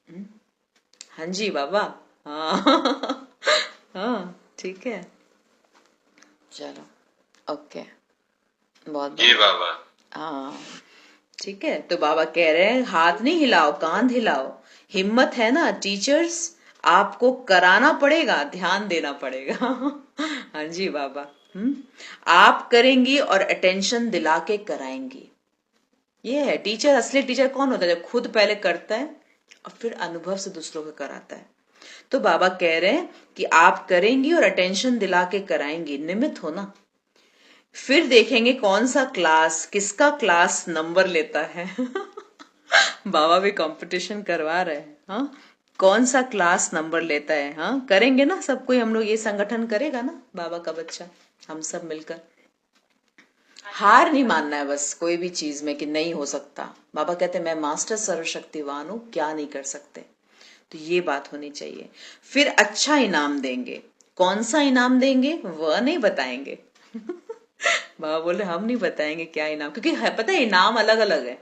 हम्म, हाँ जी बाबा। हाँ हाँ ठीक है, चलो, ओके, बहुत जी बढ़िया। बाबा। हाँ ठीक है, तो बाबा कह रहे हैं हाथ नहीं हिलाओ, कांध हिलाओ। हिम्मत है ना टीचर्स, आपको कराना पड़ेगा, ध्यान देना पड़ेगा। हाँ जी बाबा। हम्म, आप करेंगी और अटेंशन दिला के कराएंगी। ये है टीचर, असली टीचर कौन होता है? जब खुद पहले करता है और फिर अनुभव से दूसरों को कराता है। तो बाबा कह रहे हैं कि आप करेंगी और अटेंशन दिला के कराएंगी, निमित हो ना। फिर देखेंगे कौन सा क्लास, किसका क्लास नंबर लेता है। बाबा भी कंपटीशन करवा रहे हैं, हाँ, कौन सा क्लास नंबर लेता है। हाँ करेंगे ना, सब कोई हम लोग, ये संगठन करेगा ना बाबा का बच्चा, हम सब मिलकर। हार नहीं मानना है बस कोई भी चीज में कि नहीं हो सकता। बाबा कहते हैं मैं मास्टर सर्वशक्तिवान हूं, क्या नहीं कर सकते। तो ये बात होनी चाहिए। फिर अच्छा इनाम देंगे। कौन सा इनाम देंगे वह नहीं बताएंगे। बाबा बोले हम नहीं बताएंगे क्या इनाम, क्योंकि पता है इनाम अलग अलग है।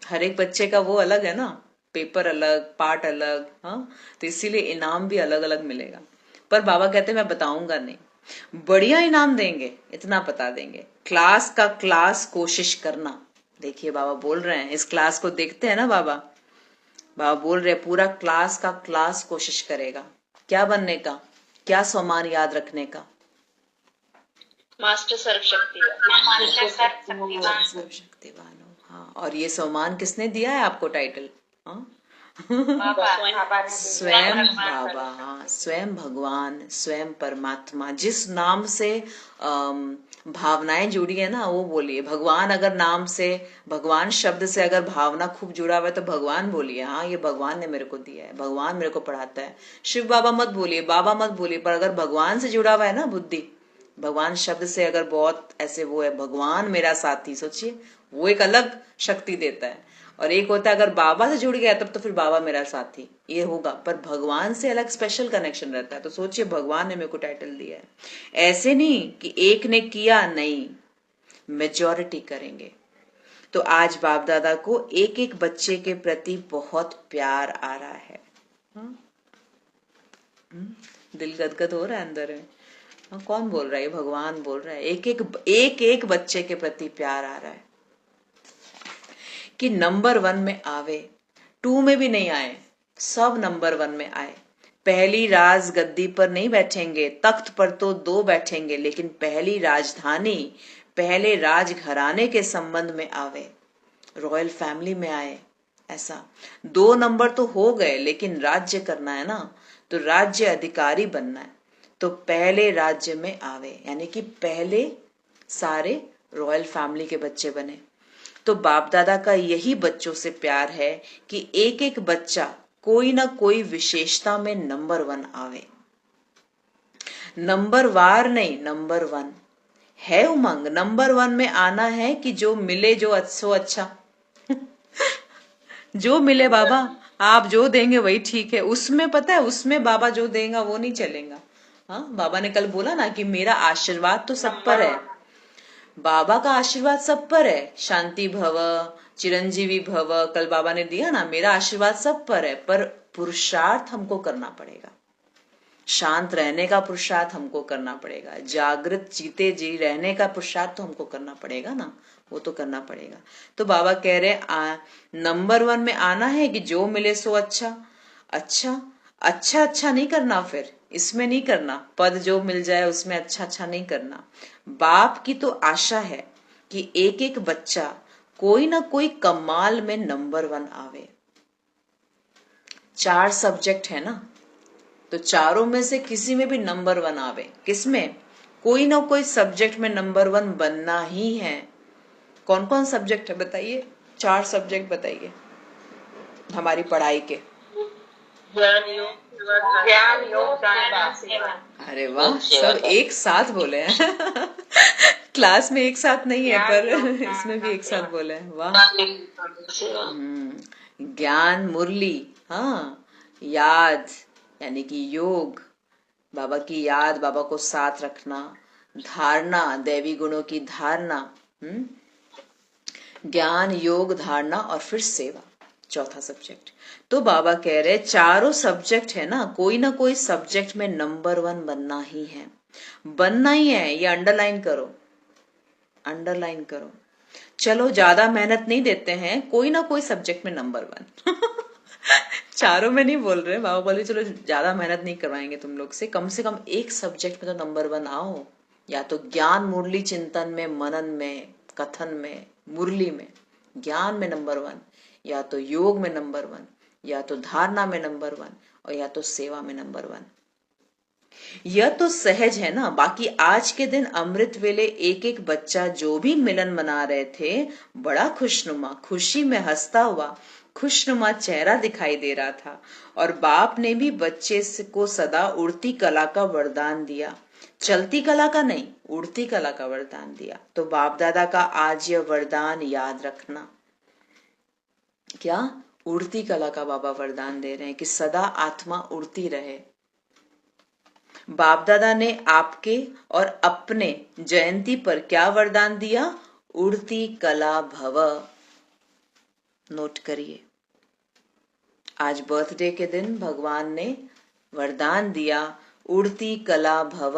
हर एक बच्चे का वो अलग है ना, पेपर अलग, पार्ट अलग, हाँ, तो इसीलिए इनाम भी अलग अलग मिलेगा। पर बाबा कहते मैं बताऊंगा नहीं, बढ़िया इनाम देंगे, इतना बता देंगे। क्लास का क्लास कोशिश करना। देखिए बाबा बोल रहे हैं, इस क्लास को देखते हैं ना बाबा, बाबा बोल रहे हैं पूरा क्लास का क्लास कोशिश करेगा। क्या बनने का, क्या सामान याद रखने का? मास्टर सर्वशक्तिवान। सर्वशक्तिवान हो, हाँ। और ये सम्मान किसने दिया है आपको टाइटल? हाँ, स्वयं बाबा, हाँ, स्वयं भगवान, स्वयं परमात्मा। जिस नाम से भावनाएं जुड़ी है ना, वो बोलिए। भगवान अगर नाम से, भगवान शब्द से अगर भावना खूब जुड़ा हुआ है तो भगवान बोलिए, हाँ ये भगवान ने मेरे को दिया है, भगवान मेरे को पढ़ाता है। शिव बाबा मत बोलिए, बाबा मत बोलिए, पर अगर भगवान से जुड़ा हुआ है ना बुद्धि, भगवान शब्द से अगर बहुत ऐसे वो है, भगवान मेरा साथी, सोचिए, वो एक अलग शक्ति देता है। और एक होता है अगर बाबा से जुड़ गया तब तो फिर बाबा मेरा साथी, ये होगा। पर भगवान से अलग स्पेशल कनेक्शन रहता है। तो सोचिए भगवान ने मेरे को टाइटल दिया है। ऐसे नहीं कि एक ने किया, नहीं, मेजॉरिटी करेंगे। तो आज बाप दादा को एक एक बच्चे के प्रति बहुत प्यार आ रहा है। दिल गदगद हो रहा है अंदर में। हाँ, कौन बोल रहा है? भगवान बोल रहा है। एक एक बच्चे के प्रति प्यार आ रहा है कि नंबर 1 में आवे, 2 में भी नहीं आए, सब नंबर 1 में आए। पहली राज गद्दी पर नहीं बैठेंगे, तख्त पर तो 2 बैठेंगे, लेकिन पहली राजधानी, पहले राज घराने के संबंध में आवे, रॉयल फैमिली में आए। ऐसा 2 नंबर तो हो गए, लेकिन राज्य करना है ना, तो राज्य अधिकारी बनना है। तो पहले राज्य में आवे, यानी कि पहले सारे रॉयल फैमिली के बच्चे बने। तो बाप दादा का यही बच्चों से प्यार है कि एक एक बच्चा कोई ना कोई विशेषता में नंबर 1 आवे। नंबर वार नहीं, नंबर 1 है उमंग। नंबर 1 में आना है कि जो मिले जो अच्छा। जो मिले बाबा, आप जो देंगे वही ठीक है। उसमें पता है, उसमें बाबा जो देगा वो नहीं चलेगा। हाँ, बाबा ने कल बोला ना कि मेरा आशीर्वाद तो सब पर है। बाबा का आशीर्वाद सब पर है, शांति भव, चिरंजीवी भव, कल बाबा ने दिया ना, मेरा आशीर्वाद सब पर है। पर पुरुषार्थ हमको करना पड़ेगा, शांत रहने का पुरुषार्थ हमको करना पड़ेगा, जागृत जीते जी रहने का पुरुषार्थ तो हमको करना पड़ेगा ना, वो तो करना पड़ेगा। तो बाबा कह रहे नंबर 1 में आना है कि जो मिले सो अच्छा। अच्छा, अच्छा अच्छा नहीं करना, फिर इसमें नहीं करना, पद जो मिल जाए उसमें अच्छा अच्छा नहीं करना। बाप की तो आशा है कि एक एक बच्चा कोई ना कोई कमाल में नंबर 1 आवे। 4 सब्जेक्ट है ना, तो चारों में से किसी में भी नंबर 1 आवे। किसमें? कोई ना कोई सब्जेक्ट में नंबर 1 बनना ही है। कौन कौन सब्जेक्ट है बताइए? 4 सब्जेक्ट बताइए हमारी पढ़ाई के। ज्ञान योग सेवा। अरे वाह, सब एक साथ बोले हैं। क्लास में एक साथ नहीं है, पर इसमें भी एक साथ बोले हैं, वाह। ज्ञान मुरली, हाँ, याद यानी कि योग, बाबा की याद, बाबा को साथ रखना, धारणा, दैवी गुणों की धारणा, ज्ञान योग धारणा, और फिर सेवा। चौथा सब्जेक्ट। तो बाबा कह रहे चारों सब्जेक्ट है ना कोई सब्जेक्ट में नंबर 1 बनना ही है, बनना ही है। ये अंडरलाइन करो, अंडरलाइन करो। चलो ज्यादा मेहनत नहीं देते हैं, कोई ना कोई सब्जेक्ट में नंबर 1 चारों में नहीं बोल रहे, बाबा बोले चलो ज्यादा मेहनत नहीं करवाएंगे तुम लोग से कम एक सब्जेक्ट में तो नंबर 1 आओ। या तो ज्ञान मुरली चिंतन में, मनन में, कथन में, मुरली में ज्ञान में नंबर 1, या तो योग में नंबर 1, या तो धारणा में नंबर 1, और या तो सेवा में नंबर 1। यह तो सहज है ना। बाकी आज के दिन अमृत वेले एक एक बच्चा जो भी मिलन मना रहे थे, बड़ा खुशनुमा, खुशी में हंसता हुआ खुशनुमा चेहरा दिखाई दे रहा था। और बाप ने भी बच्चे को सदा उड़ती कला का वरदान दिया, चलती कला का नहीं, उड़ती कला का वरदान दिया। तो बाप दादा का आज यह वरदान याद रखना। क्या? उड़ती कला का बाबा वरदान दे रहे हैं कि सदा आत्मा उड़ती रहे। बाप दादा ने आपके और अपने जयंती पर क्या वरदान दिया? उड़ती कला भव। नोट करिए, आज बर्थडे के दिन भगवान ने वरदान दिया, उड़ती कला भव।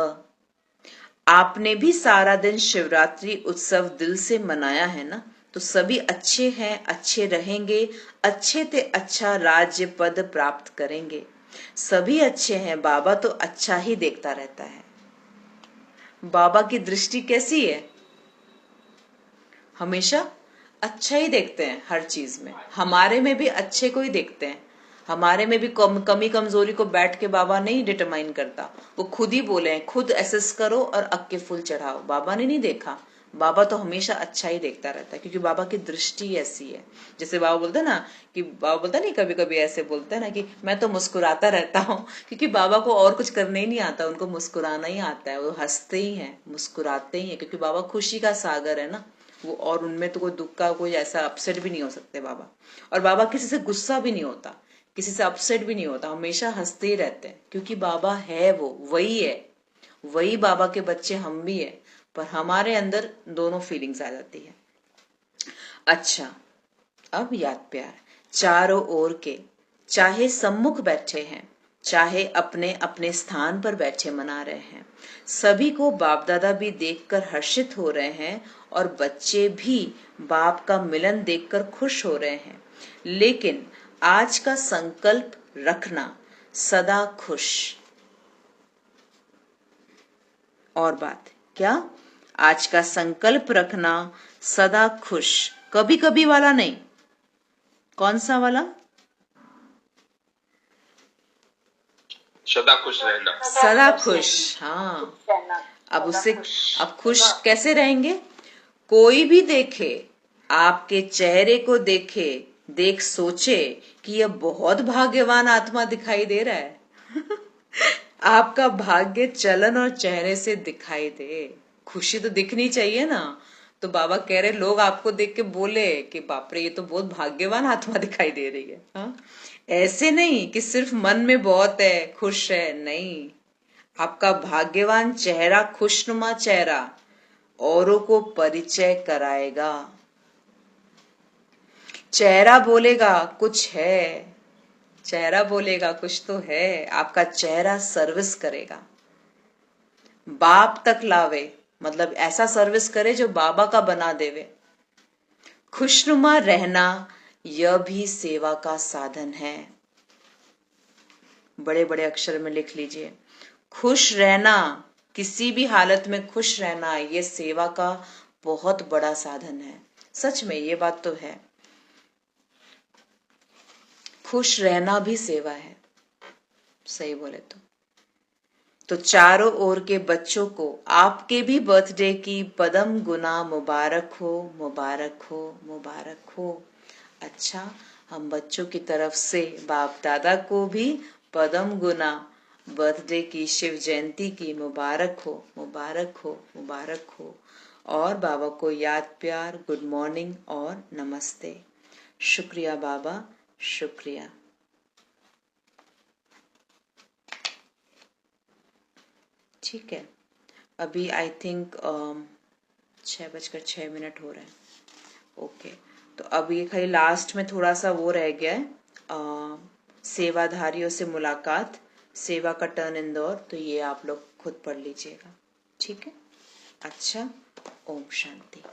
आपने भी सारा दिन शिवरात्रि उत्सव दिल से मनाया है ना, तो सभी अच्छे हैं, अच्छे रहेंगे, अच्छे से अच्छा राज्य पद प्राप्त करेंगे। सभी अच्छे हैं, बाबा तो अच्छा ही देखता रहता है। बाबा की दृष्टि कैसी है? हमेशा अच्छा ही देखते हैं हर चीज में। हमारे में भी अच्छे को ही देखते हैं, हमारे में भी कमी कमजोरी को बैठ के बाबा नहीं डिटरमाइन करता। वो खुद ही बोले हैं, खुद एसेस करो और अक्के फूल चढ़ाओ। बाबा ने नहीं देखा, बाबा तो हमेशा अच्छा ही देखता रहता है, क्योंकि बाबा की दृष्टि ऐसी है। जैसे बाबा बोलते हैं ना कि बाबा बोलता नहीं, कभी कभी ऐसे बोलते हैं ना कि मैं तो मुस्कुराता रहता हूँ, क्योंकि बाबा को और कुछ करने ही नहीं आता, उनको मुस्कुराना ही आता है। वो हंसते ही हैं, मुस्कुराते ही हैं, क्योंकि बाबा खुशी का सागर है ना वो। और उनमें तो कोई दुख का कोई ऐसा अपसेट भी नहीं हो सकते बाबा। और बाबा किसी से गुस्सा भी नहीं होता, किसी से अपसेट भी नहीं होता, हमेशा हंसते ही रहते हैं, क्योंकि बाबा है, वो वही है। वही बाबा के बच्चे हम भी है, पर हमारे अंदर दोनों फीलिंग्स आ जाती है। अच्छा, अब याद प्यार। चारों ओर के, चाहे सम्मुख बैठे हैं, चाहे अपने अपने स्थान पर बैठे मना रहे हैं, सभी को बाप दादा भी देखकर हर्षित हो रहे हैं, और बच्चे भी बाप का मिलन देखकर खुश हो रहे हैं। लेकिन आज का संकल्प रखना, सदा खुश। और बात क्या? आज का संकल्प रखना, सदा खुश, कभी कभी वाला नहीं। कौन सा वाला? सदा खुश रहना। सदा खुश, हाँ। अब उससे अब खुश कैसे रहेंगे? कोई भी देखे, आपके चेहरे को देखे, देख सोचे कि यह बहुत भाग्यवान आत्मा दिखाई दे रहा है। आपका भाग्य चलन और चेहरे से दिखाई दे। खुशी तो दिखनी चाहिए ना। तो बाबा कह रहे लोग आपको देख के बोले कि बाप रे, ये तो बहुत भाग्यवान आत्मा दिखाई दे रही है। हाँ? ऐसे नहीं कि सिर्फ मन में बहुत है, खुश है, नहीं। आपका भाग्यवान चेहरा, खुशनुमा चेहरा औरों को परिचय कराएगा। चेहरा बोलेगा कुछ है, चेहरा बोलेगा कुछ तो है। आपका चेहरा सर्विस करेगा, बाप तक लावे, मतलब ऐसा सर्विस करे जो बाबा का बना देवे। खुशनुमा रहना, यह भी सेवा का साधन है। बड़े बड़े अक्षर में लिख लीजिए, खुश रहना, किसी भी हालत में खुश रहना, यह सेवा का बहुत बड़ा साधन है। सच में ये बात तो है, खुश रहना भी सेवा है, सही बोले तो चारों ओर के बच्चों को आपके भी बर्थडे की पदम गुना मुबारक हो, मुबारक हो, मुबारक हो। अच्छा, हम बच्चों की तरफ से बाप दादा को भी पदम गुना बर्थडे की, शिव जयंती की मुबारक हो, मुबारक हो, मुबारक हो। और बाबा को याद प्यार, गुड मॉर्निंग और नमस्ते। शुक्रिया बाबा, शुक्रिया। ठीक है, अभी आई थिंक 6:06 हो रहे हैं। ओके, तो अब ये खाली लास्ट में थोड़ा सा वो रह गया है, सेवाधारियों से मुलाकात, सेवा का टर्न इंदौर, तो ये आप लोग खुद पढ़ लीजिएगा, ठीक है। अच्छा, ओम शांति।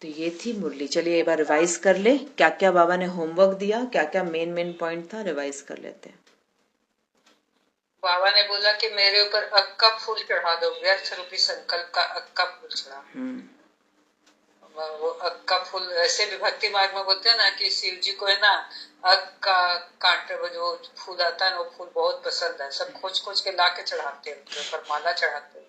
तो ये थी मुरली। चलिए एक बार रिवाइज कर ले, क्या क्या बाबा ने होमवर्क दिया, क्या क्या मेन पॉइंट था, रिवाइज कर लेते हैं। बाबा ने बोला कि मेरे ऊपर अक का फूल चढ़ा दो, व्यर्थ रूपी संकल्प का अक का फूल चढ़ा। वो अक का फूल ऐसे भी भक्ति मार्ग में बोलते हैं ना कि शिव जी को है ना अक का कांटे जो फूल आता है ना, वो फूल बहुत पसंद है, सब खोज खोज के ला के चढ़ाते हैं, उनके ऊपर माला चढ़ाते हैं।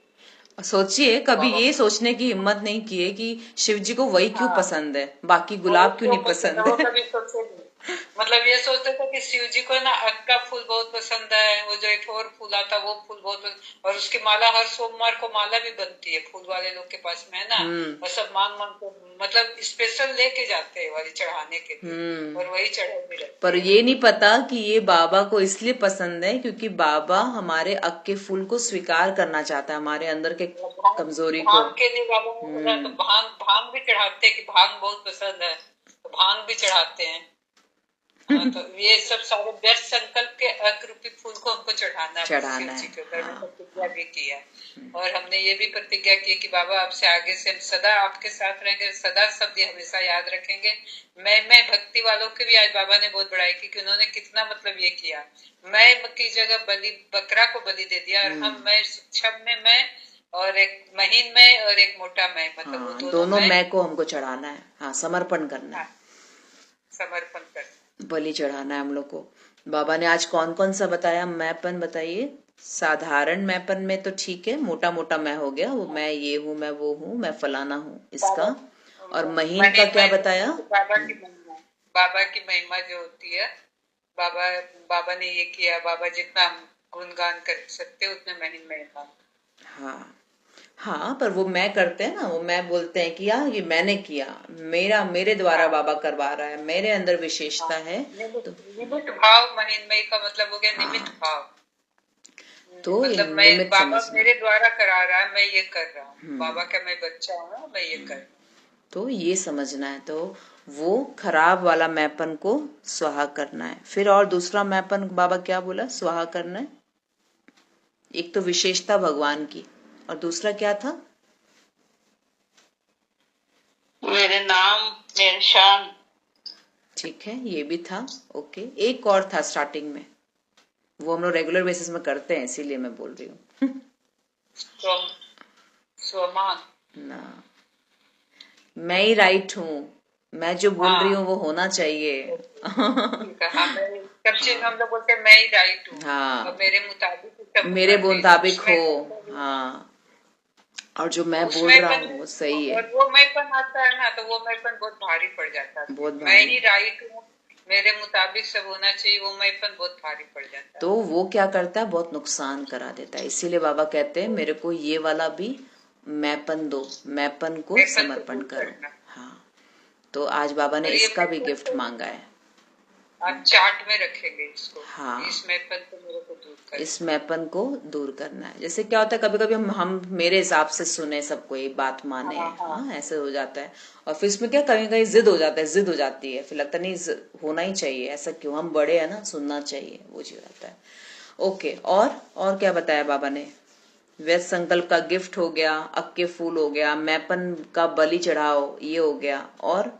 सोचिए कभी ये सोचने की हिम्मत नहीं की है कि शिव जी को वही क्यों पसंद है, बाकी गुलाब क्यों नहीं पसंद है। कभी सोचे नहीं। मतलब ये सोचते थे कि शिव जी को ना अक का फूल बहुत पसंद है, वो जो एक और फूल आता है वो फूल बहुत पसंद, और उसकी माला हर सोमवार को माला भी बनती है फूल वाले लोग के पास में है ना, और सब मांग मांग को मतलब स्पेशल लेके जाते हैं वाली चढ़ाने के लिए, और वही चढ़े भी रहते। पर ये नहीं पता कि ये बाबा को इसलिए पसंद है क्योंकि बाबा हमारे अक के फूल को स्वीकार करना चाहता है, हमारे अंदर के कमजोरी को। भांग के लिए बाबा ने बोला तो भांग भी चढ़ाते हैं कि भांग बहुत पसंद है, तो भांग भी चढ़ाते हैं। तो ये सब सारे व्यर्थ संकल्प के अक रूपी फूल को हमको चढ़ाना है, प्रतिज्ञा भी किया, और हमने ये भी प्रतिज्ञा की कि बाबा आपसे आगे से हम सदा आपके साथ रहेंगे, सदा शब्द हमेशा याद रखेंगे। मैं भक्ति वालों की भी आज बाबा ने बहुत बड़ाई की कि उन्होंने कितना मतलब ये किया, मैं की जगह बलि बकरा को बलि दे दिया, और हम मैं सूक्ष्म में मैं और एक महीन में और एक मोटा मैं, मतलब दोनों मैं को हमको चढ़ाना है। हाँ, समर्पण करना है, समर्पण करना, बलि चढ़ाना है हम लोग को। बाबा ने आज कौन कौन सा बताया मैपन, बताइए। साधारण मैपन में तो ठीक है, मोटा मोटा मैं हो गया, वो मैं ये हूँ, मैं वो हूँ, मैं फलाना हूँ, इसका। और महीन का क्या बताया? बाबा की महिमा जो होती है, बाबा ने ये किया, बाबा जितना गुणगान कर सकते उतने महीन महिमा। हाँ हाँ, पर वो मैं करते हैं ना, वो मैं बोलते हैं कि यार ये मैंने किया, मेरे द्वारा बाबा करवा रहा है, मेरे अंदर विशेषता है। तो निमित्त भाव महिनमय का मतलब हो गया निमित्त भाव। तो मतलब मैं बाबा मेरे द्वारा करा रहा है, मैं ये कर रहा हूँ, बाबा का मैं बच्चा हूँ, मैं ये कर रहा हूँ, तो ये समझना है। तो वो खराब वाला मैपन को स्वाहा करना है। फिर और दूसरा मैपन बाबा क्या बोला स्वाहा करना है? एक तो विशेषता भगवान की, और दूसरा क्या था? मेरे नाम, मेरे शान। ठीक है, ये भी था। ओके, एक और था स्टार्टिंग में, वो हम लोग रेगुलर बेसिस में करते हैं, इसीलिए मैं बोल रही हूँ। स्वमान ना, मैं ही राइट हूँ, मैं जो बोल रही हूँ वो होना चाहिए। सब चीज हम लोग बोलते हैं मैं ही राइट हूँ, हाँ, मेरे मुताबिक हो। हाँ, और जो मैं बोल रहा हूँ वो सही है। और वो मैंपन आता है ना, तो वो मैंपन बहुत भारी पड़ जाता है, बहुत मैं ही राइट हूँ, मेरे मुताबिक सब होना चाहिए, वो मैंपन बहुत भारी पड़ जाता है। तो वो क्या करता है, बहुत नुकसान करा देता है। इसीलिए बाबा कहते हैं मेरे को ये वाला भी मैपन दो, मैपन को समर्पण करो। हाँ, तो आज बाबा ने इसका भी गिफ्ट मांगा है। चार्ट में रखेंगे इसको। हाँ, इस मैपन को मेरे को दूर करना, इस मैपन को दूर करना है। जैसे क्या होता है, कभी कभी हम मेरे हिसाब से सुने, सबको एक बात माने। हाँ, ऐसे हो जाता है। और फिर इसमें क्या कहीं कहीं जिद हो जाता है, जिद हो जाती है, फिर लगता नहीं होना ही चाहिए, ऐसा क्यों, हम बड़े हैं ना, सुनना चाहिए, वो चीज रहता है। ओके, और क्या बताया बाबा ने? व्यस्त संकल्प का गिफ्ट हो गया, अक्के फूल हो गया, मैपन का बलि चढ़ाओ ये हो गया, और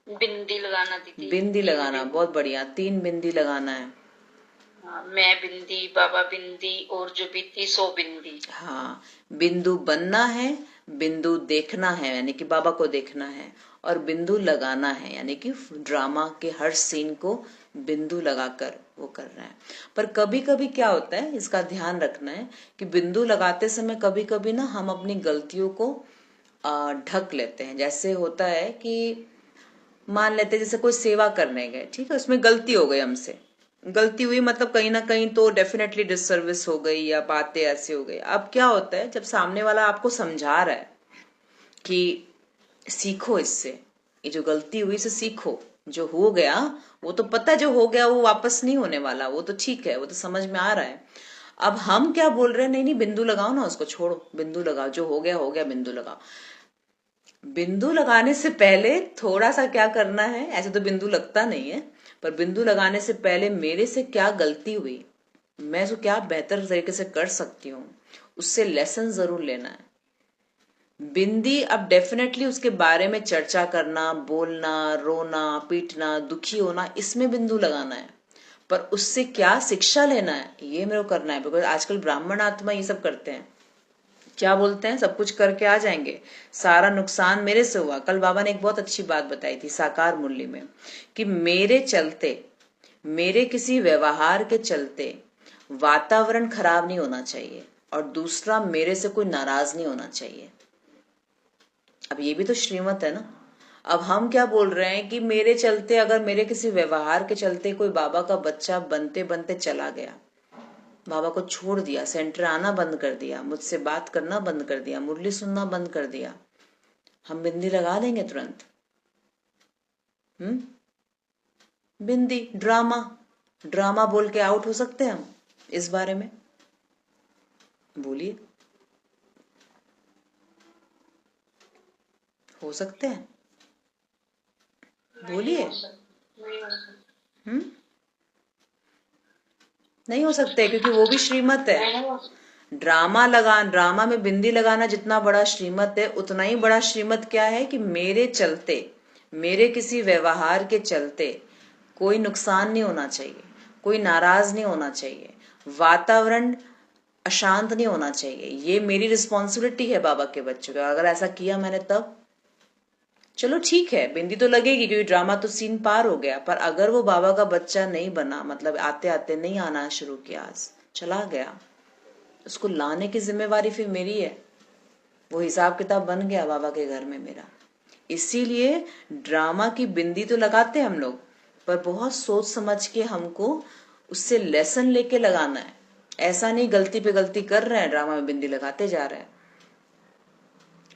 बिंदी लगाना दीदी, बिंदी लगाना, बहुत बढ़िया, 3 बिंदी लगाना है। मैं बिंदी, बाबा बिंदी, और जो बीती सो बिंदी। हाँ, बिंदु बनना है, बिंदु देखना है यानी कि बाबा को देखना है, और बिंदु लगाना है यानी कि ड्रामा के हर सीन को बिंदु लगाकर वो कर रहे हैं। पर कभी कभी क्या होता है, इसका ध्यान रखना है कि बिंदु लगाते समय कभी कभी ना हम अपनी गलतियों को ढक लेते हैं। जैसे होता है कि मान लेते हैं जैसे कोई सेवा करने गए, ठीक है, उसमें गलती हो गई हमसे, गलती हुई मतलब कहीं ना कहीं तो डेफिनेटली डिससर्विस हो गई या बातें ऐसी हो गई। अब क्या होता है, जब सामने वाला आपको समझा रहा है कि सीखो इससे, ये जो गलती हुई से सीखो, जो हो गया वो तो पता है, जो हो गया वो वापस नहीं होने वाला, वो तो ठीक है, वो तो समझ में आ रहा है। अब हम क्या बोल रहे हैं, नहीं नहीं बिंदु लगाओ ना, उसको छोड़ो, बिंदु लगाओ, जो हो गया बिंदु लगाओ। बिंदु लगाने से पहले थोड़ा सा क्या करना है, ऐसे तो बिंदु लगता नहीं है, पर बिंदु लगाने से पहले मेरे से क्या गलती हुई, मैं उसको क्या बेहतर तरीके से कर सकती हूँ, उससे लेसन जरूर लेना है। बिंदी अब डेफिनेटली उसके बारे में चर्चा करना, बोलना, रोना, पीटना, दुखी होना, इसमें बिंदु लगाना है, पर उससे क्या शिक्षा लेना है ये मेरे को करना है। बिकॉज आजकल ब्राह्मण आत्मा ये सब करते हैं, क्या बोलते हैं, सब कुछ करके आ जाएंगे, सारा नुकसान मेरे से हुआ। कल बाबा ने एक बहुत अच्छी बात बताई थी साकार मुरली में, कि मेरे चलते, मेरे किसी व्यवहार के चलते वातावरण खराब नहीं होना चाहिए, और दूसरा मेरे से कोई नाराज नहीं होना चाहिए। अब ये भी तो श्रीमत है ना। अब हम क्या बोल रहे हैं कि मेरे चलते, अगर मेरे किसी व्यवहार के चलते कोई बाबा का बच्चा बनते बनते चला गया, बाबा को छोड़ दिया, सेंटर आना बंद कर दिया, मुझसे बात करना बंद कर दिया, मुरली सुनना बंद कर दिया, हम बिंदी लगा देंगे तुरंत? बिंदी, ड्रामा बोल के आउट हो सकते हैं हम इस बारे में? बोलिए, हो सकते हैं? बोलिए। नहीं हो सकते, क्योंकि वो भी श्रीमत है। ड्रामा में बिंदी लगाना जितना बड़ा श्रीमत है, उतना ही बड़ा श्रीमत क्या है कि मेरे चलते, मेरे किसी व्यवहार के चलते कोई नुकसान नहीं होना चाहिए, कोई नाराज नहीं होना चाहिए, वातावरण अशांत नहीं होना चाहिए। ये मेरी रिस्पॉन्सिबिलिटी है बाबा के बच्चों का। अगर ऐसा किया मैंने तब चलो ठीक है, बिंदी तो लगेगी क्योंकि ड्रामा तो सीन पार हो गया। पर अगर वो बाबा का बच्चा नहीं बना, मतलब आते आते नहीं आना शुरू किया, चला गया, उसको लाने की जिम्मेवारी फिर मेरी है। वो हिसाब किताब बन गया बाबा के घर में मेरा। इसीलिए ड्रामा की बिंदी तो लगाते हम लोग, पर बहुत सोच समझ के हमको उससे लेसन लेके लगाना है। ऐसा नहीं गलती पे गलती कर रहे हैं, ड्रामा में बिंदी लगाते जा रहे हैं,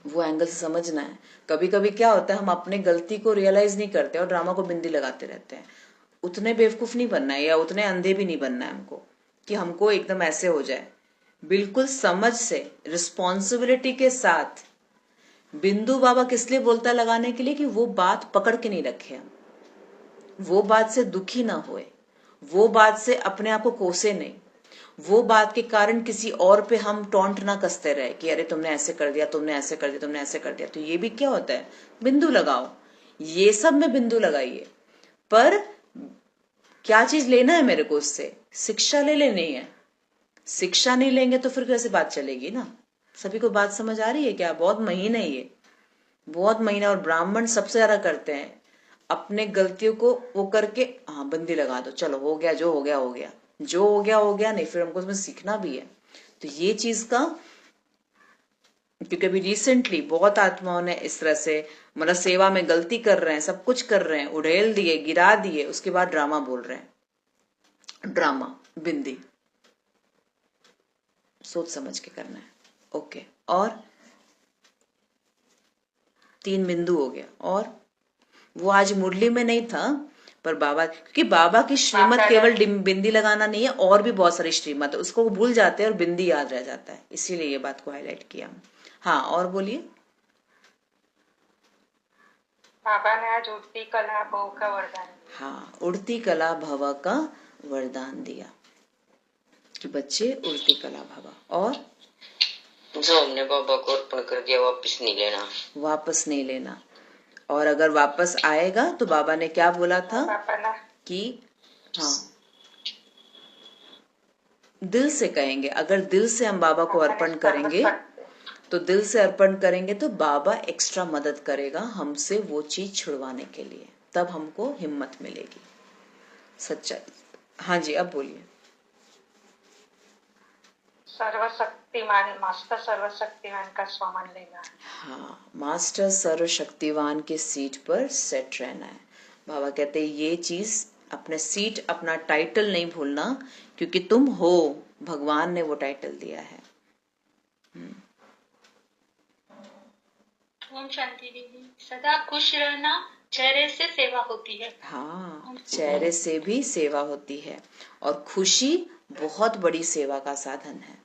वो एंगल से समझना है। कभी कभी क्या होता है, हम अपने गलती को रियलाइज नहीं करते और ड्रामा को बिंदी लगाते रहते हैं। उतने बेवकूफ नहीं बनना है, या उतने अंधे भी नहीं बनना है हमको कि हमको एकदम ऐसे हो जाए। बिल्कुल समझ से, रिस्पॉन्सिबिलिटी के साथ। बिंदु बाबा किस लिए बोलता है लगाने के लिए, कि वो बात पकड़ के नहीं रखे हम, वो बात से दुखी ना होए, वो बात से अपने आप को कोसे नहीं, वो बात के कारण किसी और पे हम टॉन्ट ना कसते रहे कि अरे तुमने ऐसे कर दिया, तुमने ऐसे कर दिया, तुमने ऐसे कर दिया। तो ये भी क्या होता है, बिंदु लगाओ, ये सब में बिंदु लगाइए। पर क्या चीज लेना है मेरे को उससे, शिक्षा ले लेनी है। शिक्षा नहीं लेंगे तो फिर कैसे बात चलेगी ना। सभी को बात समझ आ रही है क्या? बहुत महीन है ये, बहुत महीना। और ब्राह्मण सबसे ज्यादा करते हैं, अपने गलतियों को वो करके हाँ बंदी लगा दो, चलो हो गया, जो हो गया हो गया, जो हो गया हो गया, नहीं फिर हमको उसमें सीखना भी है। तो ये चीज का, क्योंकि अभी रिसेंटली बहुत आत्माओं ने इस तरह से, मतलब सेवा में गलती कर रहे हैं, सब कुछ कर रहे हैं, उड़ेल दिए, गिरा दिए, उसके बाद ड्रामा बोल रहे हैं। ड्रामा बिंदी सोच समझ के करना है। ओके, और 3 बिंदु हो गया। और वो आज मुरली में नहीं था, पर बाबा, क्योंकि बाबा की श्रीमत केवल बिंदी लगाना नहीं है, और भी बहुत सारी श्रीमत है, उसको वो भूल जाते हैं और बिंदी याद रह जाता है, इसीलिए ये बात को हाईलाइट किया। हाँ, और बोलिए। बाबा ने आज उड़ती कला भव का वरदान। हाँ, उड़ती कला भव का वरदान दिया कि बच्चे उड़ती कला भव। और जो हमने बाबा को अर्पण कर दिया वापस नहीं लेना, वापस नहीं लेना। और अगर वापस आएगा तो बाबा ने क्या बोला था कि हाँ, दिल से कहेंगे। अगर दिल से हम बाबा को अर्पण करेंगे, तो दिल से अर्पण करेंगे तो बाबा एक्स्ट्रा मदद करेगा हमसे वो चीज छुड़वाने के लिए, तब हमको हिम्मत मिलेगी। सच्चाई। हाँ जी, अब बोलिए। सर्वशक्तिमान, मास्टर सर्वशक्तिमान का स्वामान लेना। हाँ, मास्टर सर्वशक्तिवान के सीट पर सेट रहना है। बाबा कहते हैं ये चीज, अपने सीट, अपना टाइटल नहीं भूलना, क्योंकि तुम हो, भगवान ने वो टाइटल दिया है। ओम शांति दीदी। सदा खुश रहना, चेहरे से सेवा होती है। हाँ, चेहरे से भी सेवा होती है, और खुशी बहुत बड़ी सेवा का साधन है।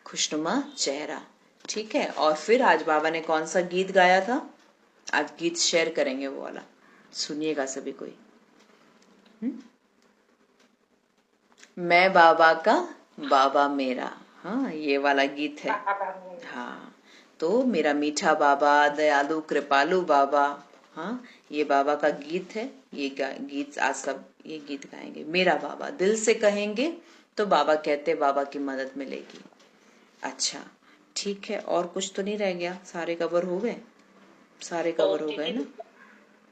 खुशनुमा चेहरा, ठीक है। और फिर आज बाबा ने कौन सा गीत गाया था? आज गीत शेयर करेंगे वो वाला, सुनिएगा सभी कोई। मैं बाबा का, बाबा मेरा, हाँ ये वाला गीत है। हाँ, तो मेरा मीठा बाबा, दयालु कृपालु बाबा, हाँ ये बाबा का गीत है। ये गीत आज सब ये गीत गाएंगे। मेरा बाबा दिल से कहेंगे तो बाबा कहते बाबा की मदद मिलेगी। अच्छा ठीक है, और कुछ तो नहीं रह गया? सारे कवर हो गए, सारे कवर हो गए ना?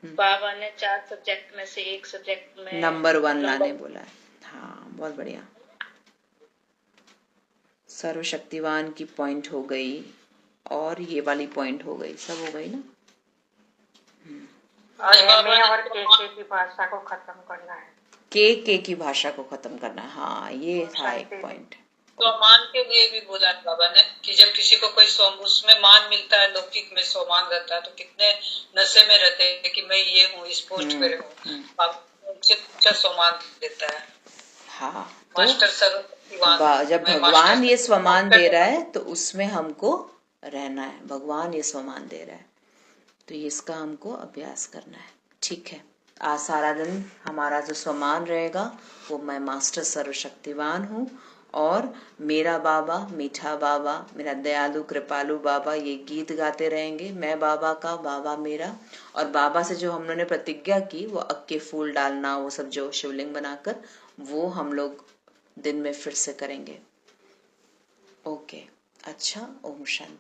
बाबा ने 4 सब्जेक्ट में से एक सब्जेक्ट में नंबर 1 लाने बोला है। हाँ बहुत बढ़िया। सर्वशक्तिवान की पॉइंट हो गई और ये वाली पॉइंट हो गई, सब हो गई ना? आज बाबा ने और के की भाषा को खत्म करना है। के की भाषा को खत्म करना है, हाँ ये था एक पॉइंट। स्वमान के लिए भी बोला बाबा ने कि जब किसी को कोई उसमें मान मिलता है, लौकिक में स्वमान रहता है, तो कितने नशे में रहते हैं कि मैं ये हूँ, इस पोस्ट पे हूँ। अच्छा स्वमान देता है। हाँ मास्टर सर्वशक्तिवान, जब भगवान ये स्वमान दे रहा है तो उसमें हमको रहना है। भगवान ये स्वमान दे रहा है तो ये इसका हमको अभ्यास करना है। ठीक है, आज सारा दिन हमारा जो स्वमान रहेगा वो मैं मास्टर सर्वशक्तिवान हूँ और मेरा बाबा, मीठा बाबा, मेरा दयालु कृपालु बाबा, ये गीत गाते रहेंगे। मैं बाबा का, बाबा मेरा। और बाबा से जो हम लोगों ने प्रतिज्ञा की वो अक्के फूल डालना, वो सब जो शिवलिंग बनाकर, वो हम लोग दिन में फिर से करेंगे। ओके, अच्छा, ओम शांति।